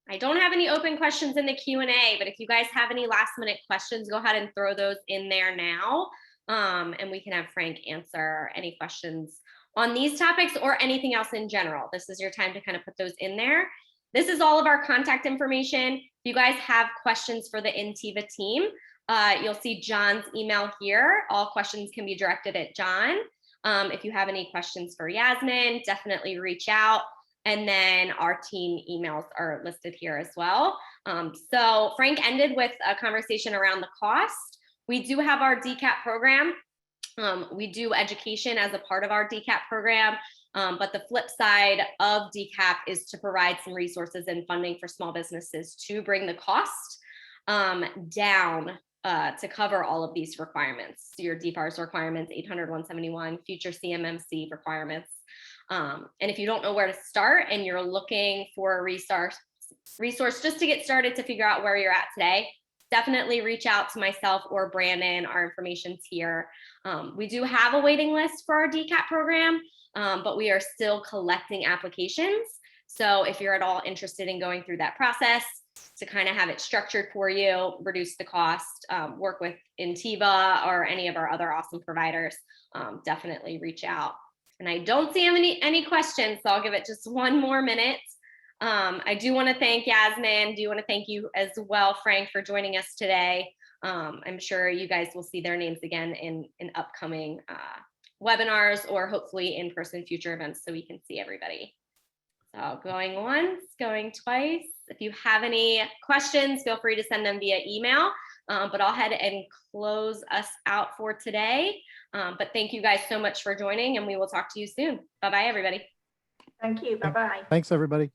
I don't have any open questions in the Q&A, but if you guys have any last minute questions, go ahead and throw those in there now. And we can have Frank answer any questions on these topics or anything else in general. This is your time to kind of put those in there. This is all of our contact information. If you guys have questions for the Ntiva team, you'll see John's email here. All questions can be directed at John. If you have any questions for Yasmin, definitely reach out. And then our team emails are listed here as well. So Frank ended with a conversation around the cost. We do have our DCAP program. We do education as a part of our DCAP program. But the flip side of DCAP is to provide some resources and funding for small businesses to bring the cost down to cover all of these requirements. So your DFARS requirements, 800-171, future CMMC requirements. And if you don't know where to start and you're looking for a resource just to get started to figure out where you're at today, definitely reach out to myself or Brandon. Our information's here. We do have a waiting list for our DCAP program, but we are still collecting applications. So if you're at all interested in going through that process to kind of have it structured for you, reduce the cost, work with Ntiva or any of our other awesome providers, definitely reach out. And I don't see any questions, so I'll give it just one more minute. I do want to thank Yasmin. Do want to thank you as well, Frank, for joining us today. I'm sure you guys will see their names again in upcoming webinars or hopefully in-person future events so we can see everybody. So going once, going twice. If you have any questions, feel free to send them via email. But I'll head and close us out for today. But thank you guys so much for joining, and we will talk to you soon. Bye-bye, everybody. Thank you. Bye-bye. Thanks, everybody.